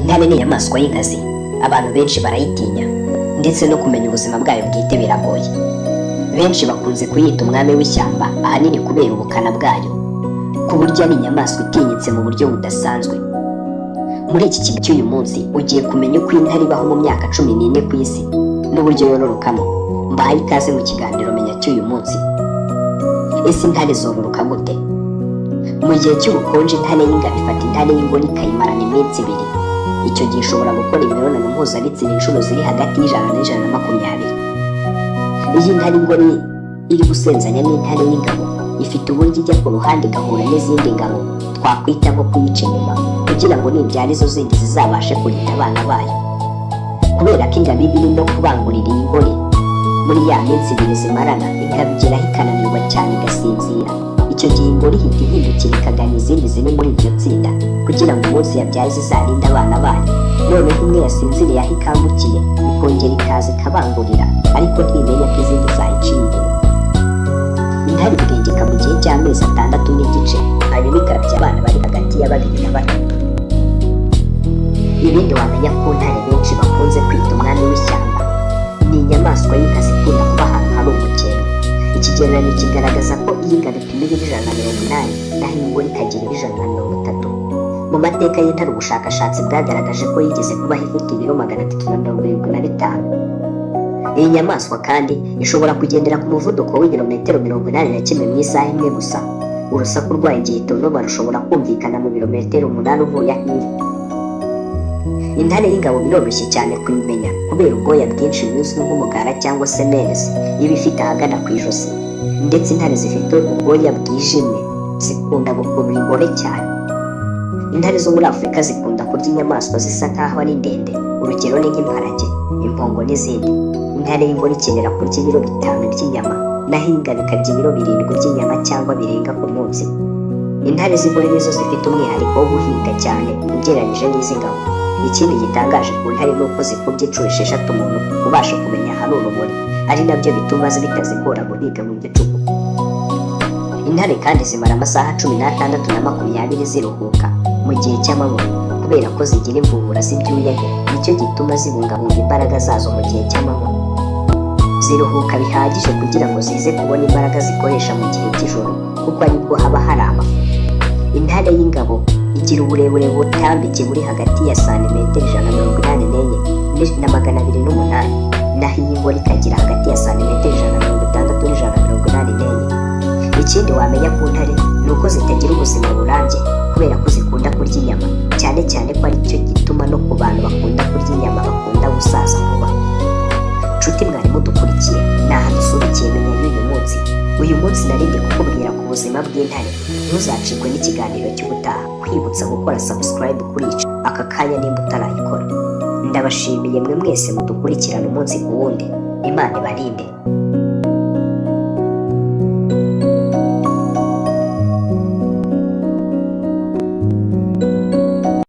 Intare ni inyamaswa y'inkazi, abantu benshi barayitinya ndetse no kumenya ubuzima bwayo bwite biragoye. Benshi bakunze kuyita umwami w'ishyamba, ahanini kubera ubukana bwayo, ku buryo ari inyamaswa itinyitse mu buryo budasanzwe. Muri iki kigo cy'uyu munsi ugiye kumenya uko intare ibaho mu myaka 14 ku isi n'uburyo yororokamo. Mbahaye ikaze mu kiganiro menya cy'uyu munsi. Ese intare zororoka gute? Mu gihe cy'ubukonje intare y'ingabo ifata intare y'ingore ikayimarana iminsi 2. Icyo gihe ishobora gukora imibonano mpuzabitsina inshuro ziri hagati y'100 na 120. Iyi ntare ingore iri gusenzanya n'intare y'ingabo ifite uburyo ijya ku ruhande igahura n'izindi ngabo twakwita nko kuyica inyuma, kugira ngo nibyara izo zindi zizabashe kurinda abana bayo. Kubera ko ingabo iba irimo kubangurira iyi ngore, muri ya minsi 2 zimarana ingabo igeraho ikananirwa cyane igasinzira. Icyo gihe ingore ihita ihindukira ikagana izindi ziri muri iryo tsinda kugira ngo umunsi yabyaye zizarinde abana bayo. Noneho imwe yasinziriye aho ikangukiye ikongera ikaza ikabangurira, ariko ntimenya ko izindi zayiciye imbere. Intare ibwengeka mu gihe cy'amezi 6 n'igice, hanyuma ikabya abana bari hagati ya 2 na 3. Ibindi wamenya ku ntare benshi bakunze kwita umwami w'ishyamba, ni inyamaswa y'inkazi ikunda kuba ahantu hari umukenke. Ikigereranyo kigaragaza ko iyi ngabo ipima ibiro 180 naho ingore ikagira ibiro 130. Mu mateka y'intare ubushakashatsi bwagaragaje ko yigeze kubaho ifite ibiro 375. Iyi nyamaswa kandi ishobora kugendera ku muvuduko w'ibirometero 81 mu isaha imwe gusa. Urusaku rwayo igihe itonoma rushobora kumvikana mu birometero 8 uvuye aho iri. Intare y'ingabo biroroshye cyane kuyimenya kubera ubwoya bwinshi buzwi nk'umugara cyangwa se mers iba ifite ahagana ku ijosi, ndetse intare zifite ubwoya bwijimye zikunda gukurura ingore cyane. Intare zo muri Afurika zikunda kurya inyamaswa zisa nkaho ari ndende, urugero ni nk'imparage, impongo n'izindi. Intare y'ingore ikenera kurya ibiro 5 by'inyama, naho ingabo ikarya ibiro 7 by'inyama cyangwa birenga ku munsi. Intare z'ingore nizo zifite umwihariko wo guhiga cyane ugereranyije n'iz'ingabo. Ikindi gitangaje ku ntare ni uko zikubye inshuro 6 umuntu ubasha kumenya ahari urumuri, ari nabyo bituma bitazigora guhiga mu gicuku. Intare kandi zimara amasaha 16 na 20 ziruhuka mu gihe cy'amanywa, kubera ko zigira imvubura z'ibyuya nke, nicyo gituma zibungabunga imbaraga zazo mu gihe cy'amanywa. Ziruhuka bihagije kugira ngo zize kubona imbaraga zikoresha mu gihe cy'ijoro, kuko aribwo haba hari amafu. Intare y'ingabo igira uburebure butambitse buri hagati ya santimetero 184 na 208, naho iy'ingore ikagira hagati ya santimetero 160 na 184. Ikindi wamenya ku ntare ni uko zitagira ubuzima burambye, kubera ko zikunda kurya inyama, cyane cyane ko ari cyo gituma no ku bantu bakunda kurya inyama bakunda gusaza vuba. Nshuti mwari mudukurikiye, naha dusubikiye menya y'uyu munsi. Uyu munsi narindi kukubwira ku buzima bw'intare. Ntuzacikwe n'ikiganiro cy'ubutaha, kwibutsa gukora subscribe kuri aka kanya nimba utarayikora. Ndabashimiye mwe mwese mudukurikirana umunsi ku wundi. Imana ibarinde.